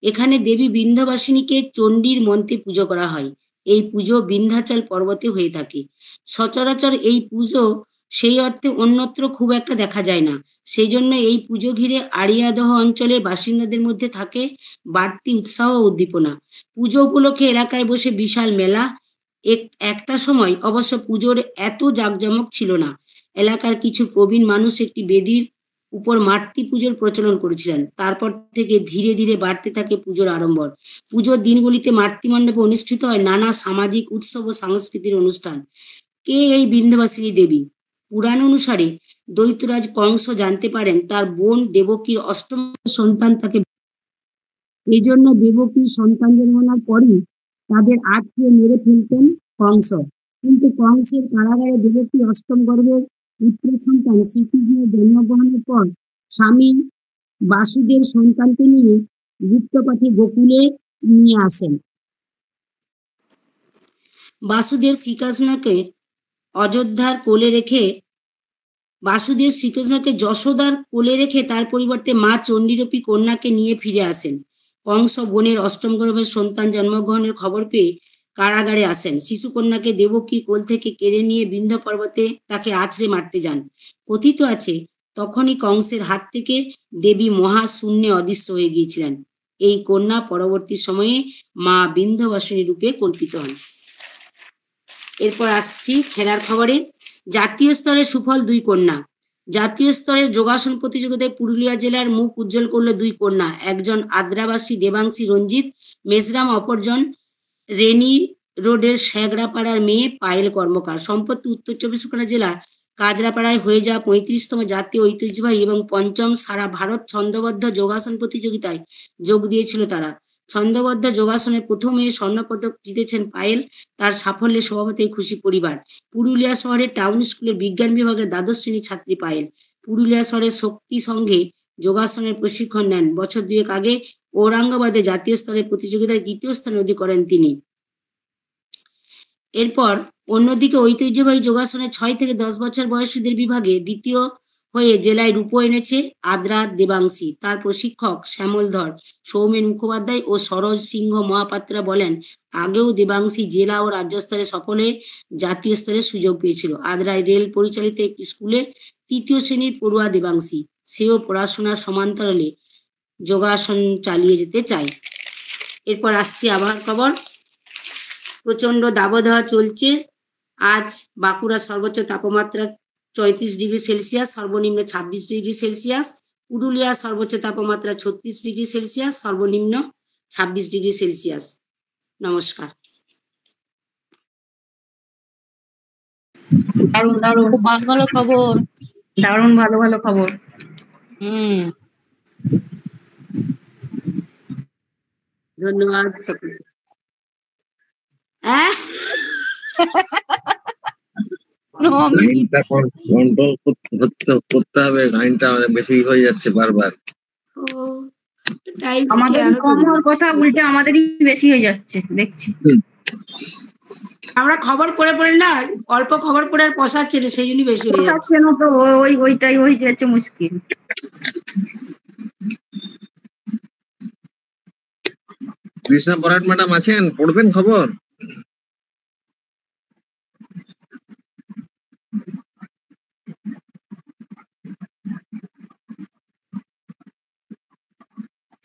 এখানে দেবী বিন্ধ্যবাসিনীকে চণ্ডীর মন্ত্রে পুজো করা হয়। এই পুজো বিন্ধ্যাচল পর্বতে হয়ে থাকে। সচরাচর এই পুজো সেই অর্থে অন্যত্র খুব একটা দেখা যায় না। সেই জন্য এই পুজো ঘিরে আড়িয়াদহ অঞ্চলের বাসিন্দাদের মধ্যে থাকে বাড়তি উৎসাহ ও উদ্দীপনা। পুজো উপলক্ষে এলাকায় বসে বিশাল মেলা। একটা সময় অবশ্য পুজোর এত জাঁকজমক ছিল না। এলাকার কিছু প্রবীণ মানুষ একটি বেদির উপর মাতৃ পুজোর প্রচলন করেছিলেন। তারপর থেকে ধীরে ধীরে বাড়তে থাকে পুজোর আড়ম্বর। পুজোর দিনগুলিতে মাতৃমণ্ডপে অনুষ্ঠিত হয় নানা সামাজিক উৎসব ও সাংস্কৃতিক অনুষ্ঠান। কে এই বিন্ধ্যবাসিনী দেবী? পুরাণ অনুসারে দৈত্যরাজ কংস জানতে পারেন তার বোন দেবকীর অষ্টম সন্তান তাকে, এই জন্য দেবকীর সন্তান জন্মানোর পরই তাদের আটকে মেরে ফেলতেন কংস। কিন্তু কংসের কারাগারে দেবকী অষ্টম গর্ভের পুত্র সন্তান শ্রীকৃষ্ণের জন্মগ্রহণের পর স্বামী বাসুদেব সন্তানকে নিয়ে গুপ্তপথে গোকুলে নিয়ে আসেন। বাসুদেব শ্রীকৃষ্ণকে যশোদার কোলে রেখে তার পরিবর্তে মা চণ্ডীরূপী কন্যাকে নিয়ে ফিরে আসেন। কংস বোনের অষ্টম গর্ভের সন্তান জন্মগ্রহণের খবর পেয়ে কারাগারে আসেন। শিশুকন্যাকে দেবকীর কোল থেকে কেড়ে নিয়ে বিন্ধ্য পর্বতে তাকে আছড়ে মারতে যান। কথিত আছে তখনই কংসের হাত থেকে দেবী মহাশূন্যে অদৃশ্য হয়ে গিয়েছিলেন। এই কন্যা পরবর্তী সময়ে মা বিন্ধ্যবাসিনী রূপে কল্পিত হন। এরপর আসছি খেলার খবরে। জাতীয় স্তরে সুফল 2 কন্যা। জাতীয় স্তরের যোগাসন প্রতিযোগিতায় পুরুলিয়া জেলার মুখ উজ্জ্বল করল 2 কন্যা। একজন আদ্রাবাসী দেবাংশী রঞ্জিত মেজরাম, অপরজন রেনি রোডের শ্যাগড়াপাড়ার মেয়ে পায়েল কর্মকার। সম্প্রতি উত্তর 24 পরগনা জেলার কাজরাপাড়ায় হয়ে যাওয়া 35তম জাতীয় ঐতিহ্যবাহী এবং 5ম সারা ভারত ছন্দবদ্ধ যোগাসন প্রতিযোগিতায় যোগ দিয়েছিল তারা। ছন্দবদ্ধ যোগাসনে প্রথমে স্বর্ণপদক জিতেছেন পায়েল। তার সাফল্যে স্বভাবতই খুশি পরিবার। পুরুলিয়া শহরের টাউন স্কুলের বিজ্ঞান বিভাগের দ্বাদশ শ্রেণীর ছাত্রী পায়েল পুরুলিয়া শহরের শক্তি সংঘে যোগাসনের প্রশিক্ষণ নেন। বছর 2 আগে ঔরঙ্গাবাদে জাতীয় স্তরের প্রতিযোগিতায় 2য় স্থান অধিকার করেন তিনি। এরপর অন্যদিকে ঐতিহ্যবাহী যোগাসনে 6 থেকে 10 বছর বয়সীদের বিভাগে দ্বিতীয় হয়ে জেলায় রূপো এনেছে আদ্রা দেবাংশী। তার প্রশিক্ষক শ্যামল ধর, সৌমেন মুখোপাধ্যায় ও সরোজ সিংহ মহাপাত্রা বলেন, আগেও দেবাংশী জেলা ও রাজ্য স্তরে সফল হয়ে জাতীয় স্তরে সুযোগ পেয়েছিল। আদ্রায় রেল পরিচালিত একটি স্কুলে 3য় শ্রেণীর পড়ুয়া দেবাংশী। সেও পড়াশোনার সমান্তরালে যোগাসন চালিয়ে যেতে চায়। এরপর আসছি আবহাওয়ার খবর। প্রচন্ড দাবদাহ চলছে। আজ বাঁকুড়া সর্বোচ্চ তাপমাত্রা 34 ডিগ্রি সেলসিয়াস, সর্বনিম্ন 26 ডিগ্রি সেলসিয়াস। পুরুলিয়া সর্বোচ্চ তাপমাত্রা 36 ডিগ্রি সেলসিয়াস, সর্বনিম্ন 26 ডিগ্রি সেলসিয়াস। নমস্কার। দারুণ দারুণ খুব ভালো ভালো খবর। দারুণ ভালো ভালো খবর। ধন্যবাদ সকলকে। গাইনটা কন্ট্রোল করতে হবে, গাইনটা বেশি হয়ে যাচ্ছে বারবার। আমাদের কম হওয়ার কথা, উল্টে আমাদেরই বেশি হয়ে যাচ্ছে দেখছি। আমরা খবর পড়ে পড়ে না, অল্প খবর পড়ে আর পসাচ্ছে না, সেই জন্যই বেশি হয়ে যাচ্ছে। না তো ওইটাই হয়ে যাচ্ছে মুশকিল। কৃষ্ণা বরাট ম্যাডাম আছেন, পড়বেন খবর?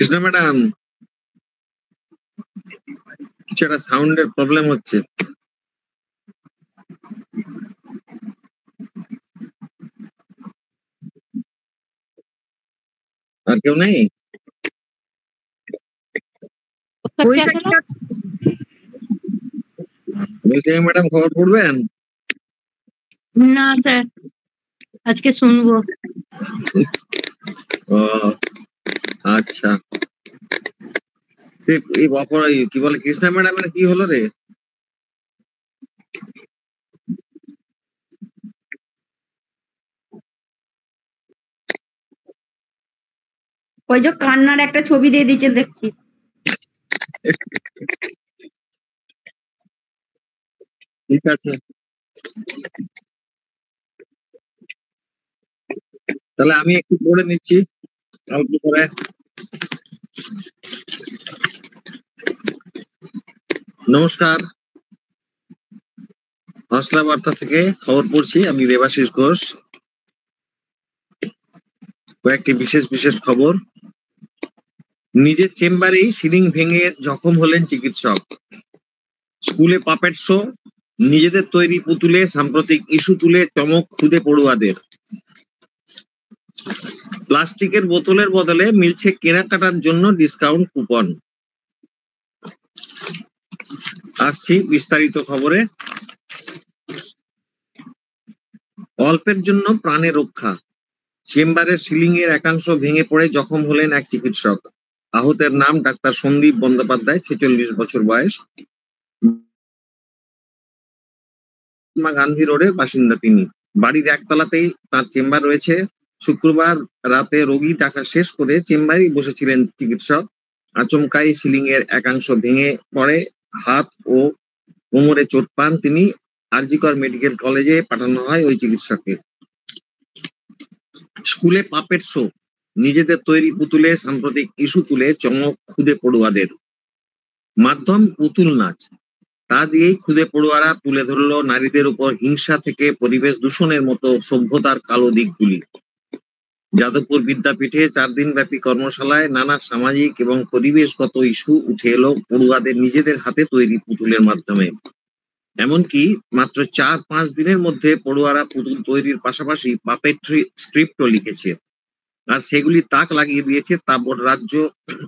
কৃষ্ণা ম্যাডাম, কিছু একটা সাউন্ডের প্রবলেম হচ্ছে। আর কেউ নেই? ম্যাডাম খবর পড়বেন? না স্যার, আজকে শুনবো। ও আচ্ছা, কি বলে কৃষ্ণা ম্যাডামের কি হলো রে? ওই যে কান্নার একটা ছবি দিয়ে দিচ্ছে দেখছি। ঠিক আছে, তাহলে আমি একটু পড়ে নিচ্ছি অল্প করে। নমস্কার, হসলা বার্তা থেকে খবর পড়ছি, আমি দেবাশিস ঘোষ। কয়েকটি বিশেষ বিশেষ খবর। নিজের চেম্বারেই সিলিং ভেঙে জখম হলেন চিকিৎসক। স্কুলে পাপেট শো, নিজেদের তৈরি পুতুলে সাম্প্রতিক ইস্যু তুলে চমক খুদে পড়ুয়াদের। প্লাস্টিকের বোতলের বদলে মিলছে কেনাকাটার জন্য ডিসকাউন্ট কুপন। আসছি বিস্তারিত খবরে। অল্পের জন্য প্রাণে রক্ষা। চেম্বারের সিলিং এর একাংশ ভেঙে পড়ে জখম হলেন এক চিকিৎসক। আহতের নাম ডাক্তার সন্দীপ বন্দ্যোপাধ্যায়, 46 বছর বয়স, মহাত্মা গান্ধী রোডের বাসিন্দা তিনি। বাড়ির একতলাতেই তার চেম্বার রয়েছে। শুক্রবার রাতে রোগী দেখা শেষ করে চেম্বারেই বসেছিলেন চিকিৎসক। আচমকাই সিলিং এর একাংশ ভেঙে পড়ে, হাত ও কোমরে চোট পান তিনি। আরজিকর মেডিকেল কলেজে পাঠানো হয় ওই চিকিৎসককে। স্কুলে পাপেট শো, নিজেদের তৈরি পুতুলে সাম্প্রতিক ইস্যু তুলে চমক খুদে পড়ুয়াদের। মাধ্যম পুতুল নাচ, তা দিয়েই খুদে পড়ুয়ারা তুলে ধরল নারীদের উপর হিংসা থেকে পরিবেশ দূষণের মতো সভ্যতার কালো দিকগুলি। যাদবপুর বিদ্যাপীঠে 4 দিনব্যাপী কর্মশালায় নানা সামাজিক এবং পরিবেশগত ইস্যু উঠে এলো পড়ুয়াদের নিজেদের হাতে তৈরি পুতুলের মাধ্যমে। এমনকি মাত্র 4-5 দিনের মধ্যে পড়ুয়ারা পুতুল তৈরির পাশাপাশি পাপেট্রি স্ক্রিপ্টও লিখেছে, আর সেগুলি তাক লাগিয়ে দিয়েছে তাবড় রাজ্য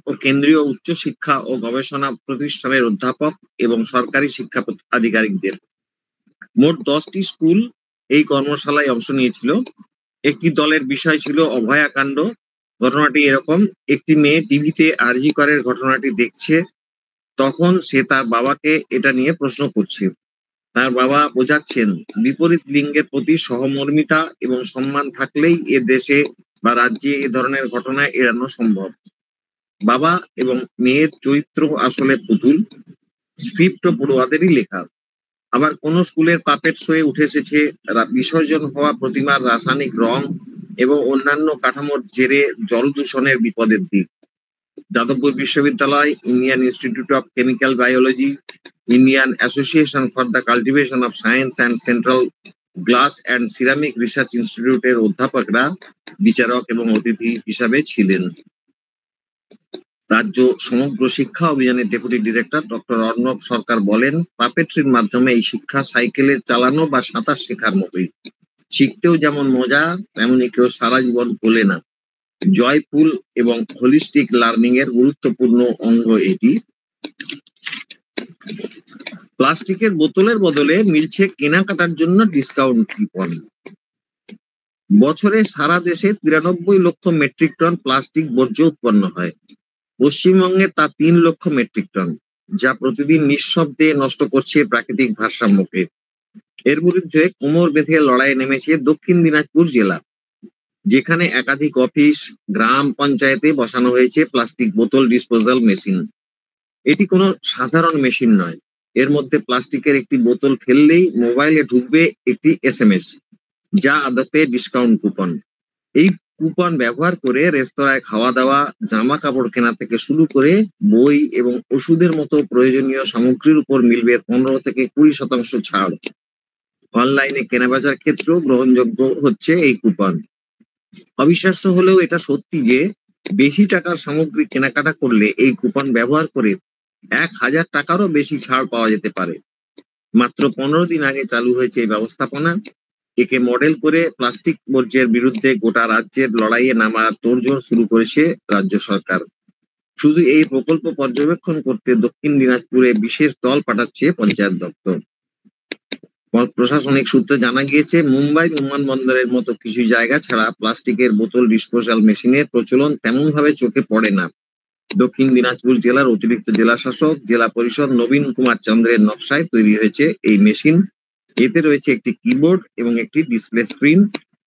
ও কেন্দ্রীয় উচ্চশিক্ষা ও গবেষণা প্রতিষ্ঠানের অধ্যাপক এবং সরকারি শিক্ষা আধিকারিকদের। মোট 10টি স্কুল এই কর্মশালায় অংশ নিয়েছিল। একটি দলের বিষয় ছিল অভয়াকাণ্ড। ঘটনাটি এরকম: একটি মেয়ে টিভিতে আরজি করের ঘটনাটি দেখছে, তখন সে তার বাবাকে এটা নিয়ে প্রশ্ন করছে। তার বাবা বোঝাচ্ছেন, বিপরীত লিঙ্গের প্রতি সহমর্মিতা এবং সম্মান থাকলেই এ দেশে বা রাজ্যে এ ধরনের ঘটনা এড়ানো সম্ভব। বাবা এবং মেয়ের চরিত্র আসলে পুতুল, স্ক্রিপ্ট পড়ুয়াদেরই লেখা। আবার কোন স্কুলের পাপেট শোয়ে উঠে এসেছে বিসর্জন হওয়া প্রতিমার রাসায়নিক রং এবং অন্যান্য কাঠামোর জেরে জল দূষণের বিপদের দিক। যাদবপুর বিশ্ববিদ্যালয়, Indian institute of chemical biology, Indian association for the cultivation of science and central glass and ceramic research ইনস্টিটিউটের অধ্যাপকরা বিচারক এবং অতিথি হিসাবে ছিলেন। রাজ্য সমগ্র শিক্ষা অভিযানের ডেপুটি ডিরেক্টর ডক্টর অর্ণব সরকার বলেন, পাপেট্রির মাধ্যমে এই শিক্ষা সাইকেলে চালানো বা সাঁতার শেখার মতোই। শিখতেও যেমন মজা, তেমনি কেউ সারা জীবন ভোলে না। জয়ফুল এবং হোলিস্টিক লার্নিং এর গুরুত্বপূর্ণ অঙ্গ এটি। প্লাস্টিকের বোতলের বদলে মিলছে কেনাকাটার জন্য ডিসকাউন্ট কুপন। বছরে সারা দেশে 93 লক্ষ মেট্রিক টন প্লাস্টিক বর্জ্য উৎপন্ন হয়। পশ্চিমবঙ্গে তা 3 লক্ষ মেট্রিক টন, যা প্রতিদিন নিঃশব্দে নষ্ট করছে প্রাকৃতিক ভারসাম্যকে। এর বিরুদ্ধে কোমর বেঁধে লড়াইয়ে নেমেছে দক্ষিণ দিনাজপুর জেলা, যেখানে একাধিক অফিস, গ্রাম পঞ্চায়েতে বসানো হয়েছে প্লাস্টিক বোতল ডিসপোজাল মেশিন। এটি কোনো সাধারণ মেশিন নয়। এর মধ্যে প্লাস্টিকের একটি বোতল ফেললেই মোবাইলে ঢুকবে একটি SMS, যা আদপে ডিসকাউন্ট কুপন। এই কুপন ব্যবহার করে রেস্তোরাঁয় খাওয়া দাওয়া, জামা কাপড় কেনা থেকে শুরু করে বই এবং ওষুধের মতো প্রয়োজনীয় সামগ্রীর উপর মিলবে 15 থেকে 20% ছাড়। অনলাইনে কেনাবেচার ক্ষেত্রেও গ্রহণযোগ্য হচ্ছে এই কুপন। অবিশ্বাস্য হলেও এটা সত্যি যে বেশি টাকার সামগ্রী কেনাকাটা করলে এই কুপন ব্যবহার করে 1000 টাকারও বেশি ছাড় পাওয়া যেতে পারে। মাত্র 15 দিন আগে চালু হয়েছে এই ব্যবস্থাপনা। একে মডেল করে প্লাস্টিক বর্জ্যের বিরুদ্ধে গোটা রাজ্যের লড়াইয়ে নামার তোড়জোড় শুরু করেছে রাজ্য সরকার। শুধু এই প্রকল্প পর্যবেক্ষণ করতে দক্ষিণ দিনাজপুরে বিশেষ দল পাঠাচ্ছে পঞ্চায়েত দপ্তর। প্রশাসনিক সূত্রে জানা গিয়েছে, মুম্বাই বিমানবন্দরের মতো কিছু জায়গা ছাড়া প্লাস্টিকের বোতল ডিসপোজাল মেশিনের প্রচলন তেমন ভাবে চোখে পড়ে না। দক্ষিণ দিনাজপুর জেলার অতিরিক্ত জেলা শাসক জেলা পরিষদ নবীন কুমার চন্দ্রের নকশায় তৈরি হয়েছে এই মেশিন। এতে রয়েছে একটি কিবোর্ড এবং একটি ডিসপ্লে স্ক্রিন।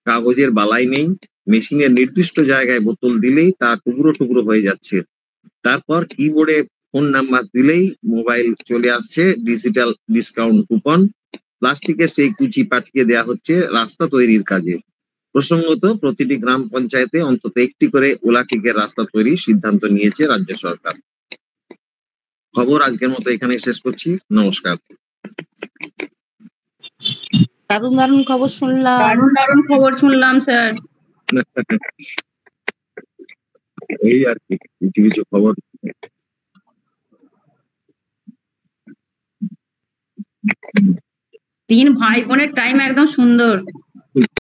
কাগজের বালাই নেই। মেশিনের নির্দিষ্ট জায়গায় বোতল দিলেই তা টুকরো টুকরো হয়ে যাচ্ছে। তারপর কিবোর্ডে ফোন নাম্বার দিলেই মোবাইল চলে আসছে ডিজিটাল ডিসকাউন্ট কুপন। প্লাস্টিকের সেই কুচি পাঠিয়ে দেওয়া হচ্ছে রাস্তা তৈরির কাজে। প্রসঙ্গত, প্রতিটি গ্রাম পঞ্চায়েতে অন্তত একটি করে ওলাটিকের রাস্তা তৈরির সিদ্ধান্ত নিয়েছে রাজ্য সরকার। খবর আজকের মতো এখানে শেষ করছি। নমস্কার। দারুণ দারুণ খবর শুনলাম। দারুণ খবর শুনলাম স্যার। এই আর কি কিছু খবর। 3 ভাই বোনের টাইম একদম সুন্দর।